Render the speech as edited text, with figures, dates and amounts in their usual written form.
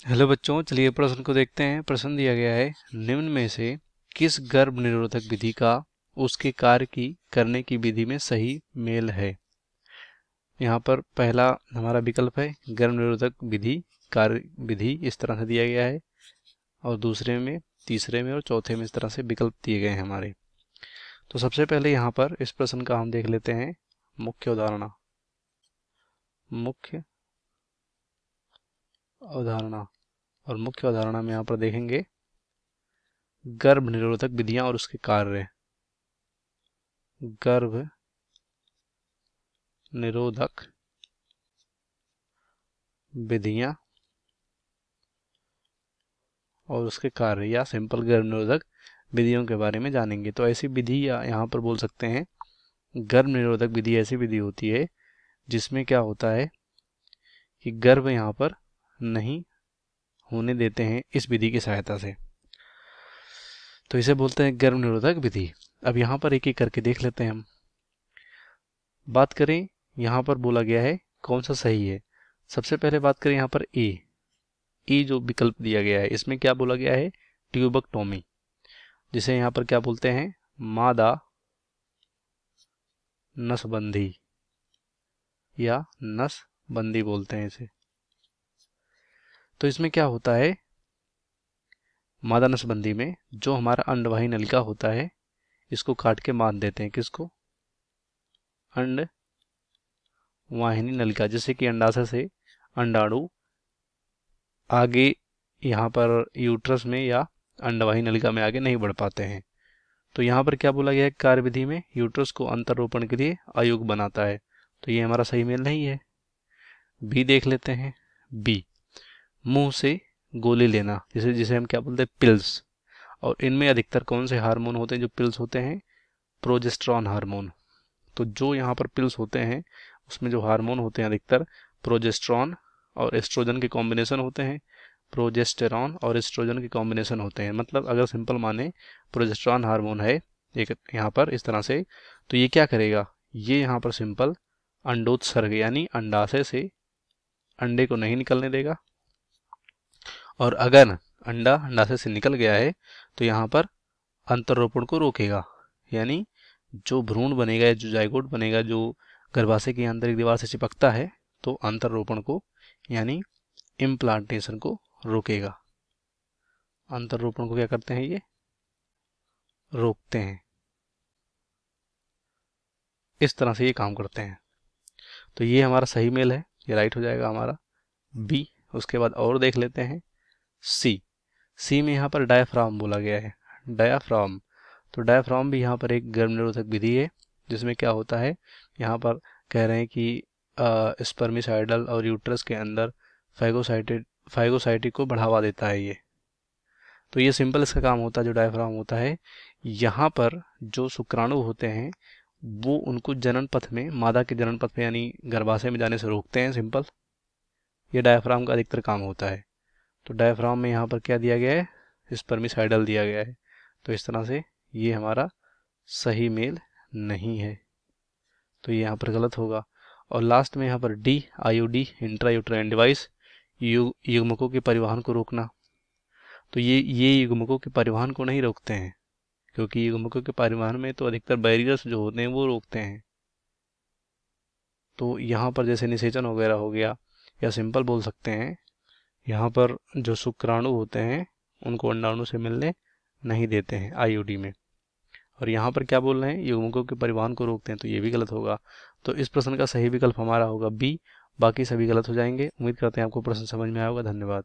Hello बच्चों, चलिए प्रश्न को देखते हैं। प्रश्न दिया गया है, निम्न में से किस गर्भ निरोधक विधि का उसके कार्य की करने की विधि में सही मेल है। यहाँ पर पहला हमारा विकल्प है गर्भ निरोधक विधि कार्य विधि, इस तरह से दिया गया है, और दूसरे में, तीसरे में और चौथे में इस तरह से विकल्प दिए गए हैं हमारे। तो सबसे पहले यहाँ पर इस प्रश्न का हम देख लेते हैं मुख्य उदाहरण। मुख्य अवधारणा, और मुख्य अवधारणा में यहाँ पर देखेंगे गर्भ निरोधक विधियां और उसके कार्य। गर्भ निरोधक विधियां और उसके कार्य, या सिंपल गर्भ निरोधक विधियों के बारे में जानेंगे। तो ऐसी विधि यहाँ पर बोल सकते हैं, गर्भ निरोधक विधि ऐसी विधि होती है जिसमें क्या होता है कि गर्भ यहाँ पर नहीं होने देते हैं इस विधि की सहायता से, तो इसे बोलते हैं गर्भ निरोधक विधि। अब यहाँ पर एक एक करके देख लेते हैं हम। बात करें यहाँ पर बोला गया है कौन सा सही है। सबसे पहले बात करें यहाँ पर ए जो विकल्प दिया गया है, इसमें क्या बोला गया है, ट्यूबकटोमी, जिसे यहाँ पर क्या बोलते हैं, मादा नसबंदी या नसबंदी बोलते हैं इसे। तो इसमें क्या होता है, मादा नसबंदी में जो हमारा अंडवाही नलिका होता है इसको काट के बांध देते हैं। किसको, अंडवाहिनी नलिका, जिससे कि अंडाशय से अंडाणु आगे यहाँ पर यूट्रस में या अंडवाही नलिका में आगे नहीं बढ़ पाते हैं। तो यहाँ पर क्या बोला गया है, कार्य विधि में यूट्रस को अंतरोपण के लिए अयोग्य बनाता है। तो ये हमारा सही मेल नहीं है। बी देख लेते हैं। बी, मुंह से गोली लेना, जिसे जिसे हम क्या बोलते हैं, पिल्स। और इनमें अधिकतर कौन से हार्मोन होते हैं जो पिल्स होते हैं, प्रोजेस्टेरॉन हार्मोन। तो जो यहाँ पर पिल्स होते हैं उसमें जो हार्मोन होते हैं अधिकतर प्रोजेस्टेरॉन और एस्ट्रोजन के कॉम्बिनेशन होते हैं। प्रोजेस्टेरॉन और एस्ट्रोजन के कॉम्बिनेशन होते हैं, मतलब अगर सिंपल माने प्रोजेस्टेरॉन हार्मोन है एक यहाँ पर इस तरह से, तो ये क्या करेगा, ये यहाँ पर सिंपल अंडोत्सर्ग यानी अंडाशय से अंडे को नहीं निकलने देगा, और अगर अंडा अंडाशय से निकल गया है तो यहाँ पर अंतरोपण को रोकेगा। यानी जो भ्रूण बनेगा या जो जाइगोट बनेगा, जो गर्भाशय की आंतरिक दीवार से चिपकता है, तो अंतरोपण को यानी इम्प्लांटेशन को रोकेगा। अंतरोपण को क्या करते हैं, ये रोकते हैं। इस तरह से ये काम करते हैं। तो ये हमारा सही मेल है, ये राइट हो जाएगा हमारा बी। उसके बाद और देख लेते हैं सी में यहाँ पर डायाफ्राम बोला गया है। डायाफ्राम, तो डायाफ्राम भी यहाँ पर एक गर्भ निरोधक विधि है, जिसमें क्या होता है, यहाँ पर कह रहे हैं कि स्पर्मिसाइडल और यूट्रस के अंदर फाइगोसाइटिक को बढ़ावा देता है ये। तो ये सिंपल इसका काम होता है, जो डायफ्राम होता है, यहाँ पर जो शुक्राणु होते हैं वो उनको जनन पथ में, मादा के जनन पथ में यानी गर्भाशय में जाने से रोकते हैं। सिंपल ये डायफ्राम का अधिकतर काम होता है। तो डायफ्राम में यहाँ पर क्या दिया गया है, स्पर्मिसाइडल दिया गया है। तो इस तरह से ये हमारा सही मेल नहीं है, तो ये यहाँ पर गलत होगा। और लास्ट में यहाँ पर डी, आईयूडी इंट्रायूट्राइन डिवाइस, युग्मकों के परिवहन को रोकना। तो ये युग्मकों के परिवहन को नहीं रोकते हैं, क्योंकि युग्मकों के परिवहन में तो अधिकतर बैरियर्स जो होते हैं वो रोकते हैं। तो यहाँ पर जैसे निषेचन वगैरह हो गया, या सिंपल बोल सकते हैं यहाँ पर जो शुक्राणु होते हैं उनको अंडाणु से मिलने नहीं देते हैं आईयूडी में। और यहाँ पर क्या बोल रहे हैं, युग्मकों के परिवहन को रोकते हैं, तो ये भी गलत होगा। तो इस प्रश्न का सही विकल्प हमारा होगा बी। बाकी सभी गलत हो जाएंगे। उम्मीद करते हैं आपको प्रश्न समझ में आया होगा। धन्यवाद।